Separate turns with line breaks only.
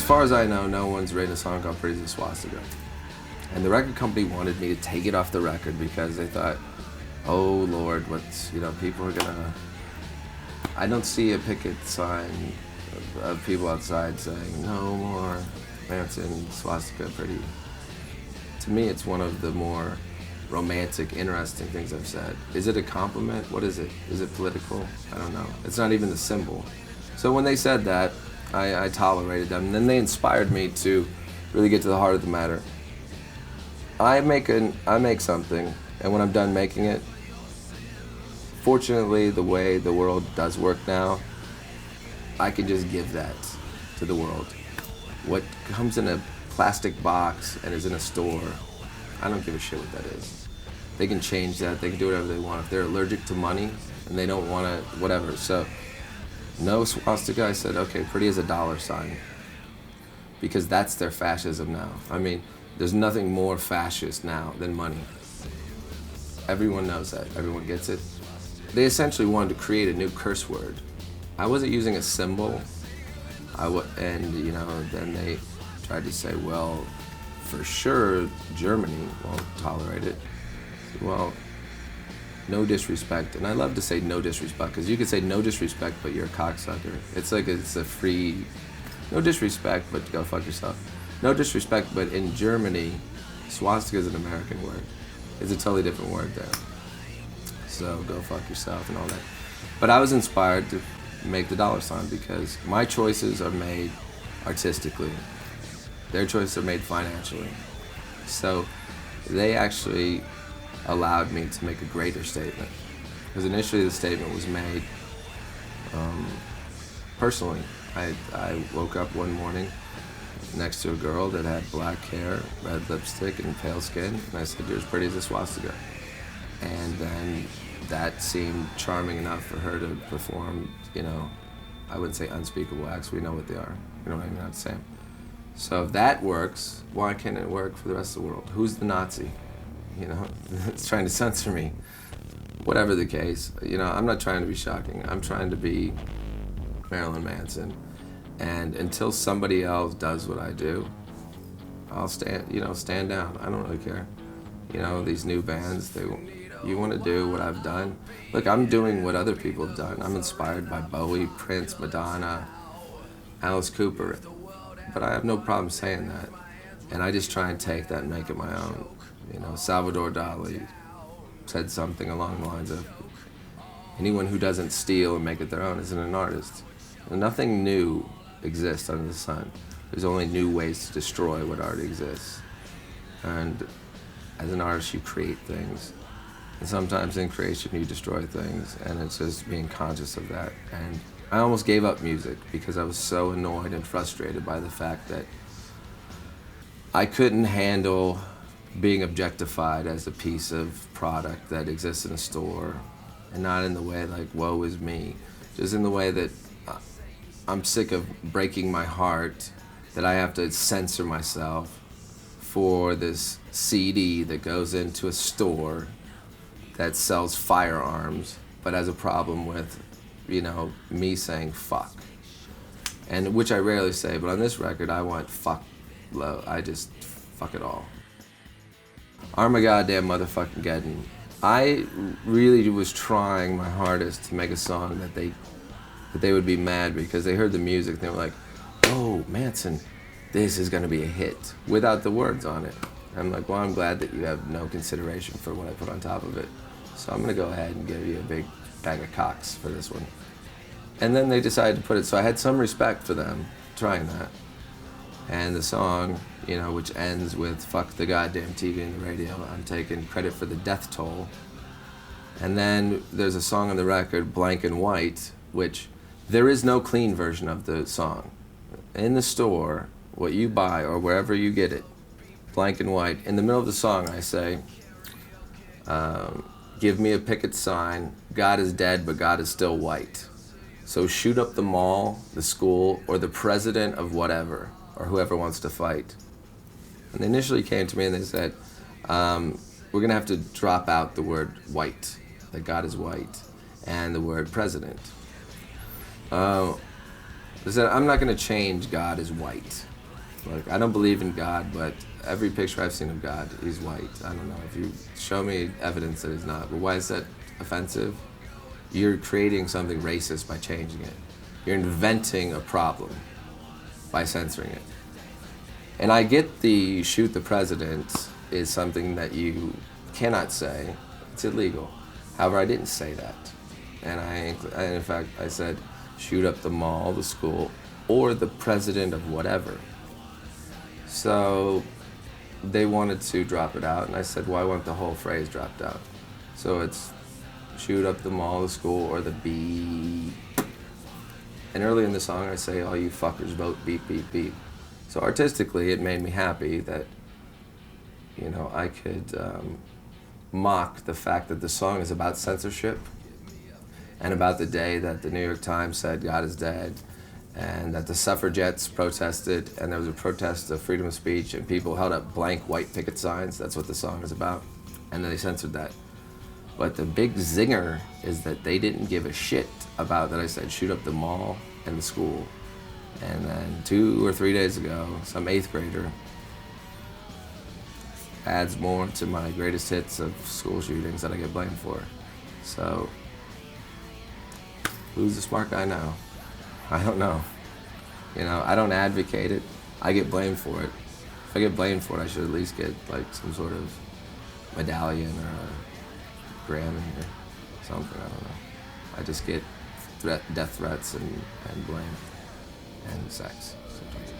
as far as I know, no one's written a song called Pretty as a Swastika. And the record company wanted me to take it off the record because they thought, oh Lord, people are gonna... I don't see a picket sign of people outside saying, no more Manson, swastika, pretty. To me, it's one of the more romantic, interesting things I've said. Is it a compliment? What is it? Is it political? I don't know. It's not even the symbol. So when they said that, I tolerated them, and then they inspired me to really get to the heart of the matter. I make something, and when I'm done making it, fortunately, the way the world does work now, I can just give that to the world. What comes in a plastic box and is in a store, I don't give a shit what that is. They can change that, they can do whatever they want. If they're allergic to money and they don't want to, whatever. So, no swastika, I said, okay, pretty as a dollar sign. Because that's their fascism now. I mean, there's nothing more fascist now than money. Everyone knows that, everyone gets it. They essentially wanted to create a new curse word. I wasn't using a symbol, then they tried to say, well, for sure, Germany won't tolerate it. Well, no disrespect, and I love to say no disrespect, because you can say no disrespect, but you're a cocksucker. It's like it's a free, no disrespect, but go fuck yourself. No disrespect, but in Germany, swastika is an American word. It's a totally different word there. So go fuck yourself and all that. But I was inspired to make the dollar sign because my choices are made artistically. Their choices are made financially. So they actually allowed me to make a greater statement. Because initially the statement was made personally. I woke up one morning next to a girl that had black hair, red lipstick, and pale skin, and I said, you're as pretty as a swastika. And then that seemed charming enough for her to perform, I wouldn't say unspeakable acts, we know what they are. We don't even have to say them. So if that works, why can't it work for the rest of the world? Who's the Nazi? It's trying to censor me. Whatever the case, I'm not trying to be shocking. I'm trying to be Marilyn Manson. And until somebody else does what I do, I'll stand down. I don't really care. These new bands, you want to do what I've done. Look, I'm doing what other people have done. I'm inspired by Bowie, Prince, Madonna, Alice Cooper. But I have no problem saying that. And I just try and take that and make it my own. Salvador Dali said something along the lines of, anyone who doesn't steal and make it their own isn't an artist. And nothing new exists under the sun. There's only new ways to destroy what already exists. And as an artist, you create things. And sometimes in creation, you destroy things, and it's just being conscious of that. And I almost gave up music because I was so annoyed and frustrated by the fact that I couldn't handle being objectified as a piece of product that exists in a store, and not in the way like, woe is me, just in the way that I'm sick of breaking my heart that I have to censor myself for this CD that goes into a store that sells firearms, but has a problem with, me saying fuck. And which I rarely say, but on this record, I want fuck low. I just fuck it all. Armagoddamn motherfucking Geddon. I really was trying my hardest to make a song that they would be mad because they heard the music and they were like, oh, Manson, this is gonna be a hit, without the words on it. I'm like, well, I'm glad that you have no consideration for what I put on top of it. So I'm gonna go ahead and give you a big bag of cocks for this one. And then they decided to put it, so I had some respect for them trying that. And the song, which ends with fuck the goddamn TV and the radio, I'm taking credit for the death toll. And then there's a song on the record, Blank and White, which there is no clean version of the song. In the store, what you buy or wherever you get it, Blank and White, in the middle of the song I say, give me a picket sign, God is dead but God is still white. So shoot up the mall, the school, or the president of whatever, or whoever wants to fight. And they initially came to me and they said, we're gonna have to drop out the word white, that God is white, and the word president. They said, I'm not gonna change God is white. Like, I don't believe in God, but every picture I've seen of God, he's white. I don't know. If you show me evidence that he's not, but why is that offensive? You're creating something racist by changing it. You're inventing a problem by censoring it. And I get the shoot the president is something that you cannot say. It's illegal. However, I didn't say that. And in fact, I said, shoot up the mall, the school, or the president of whatever. So they wanted to drop it out, and I said, well, I want the whole phrase dropped out. So it's shoot up the mall, the school, or the beep. And early in the song, I say, all you fuckers vote beep, beep, beep. So artistically, it made me happy that, you know, I could mock the fact that the song is about censorship and about the day that the New York Times said God is dead, and that the suffragettes protested, and there was a protest of freedom of speech, and people held up blank white picket signs. That's what the song is about. And then they censored that. But the big zinger is that they didn't give a shit about that I said shoot up the mall and the school. And then 2 or 3 days ago, some 8th grader adds more to my greatest hits of school shootings that I get blamed for. So, who's the smart guy now? I don't know. You know, I don't advocate it. I get blamed for it. If I get blamed for it, I should at least get like some sort of medallion or a Grammy or something. I don't know. I just get death threats and blame and sex. Sometimes.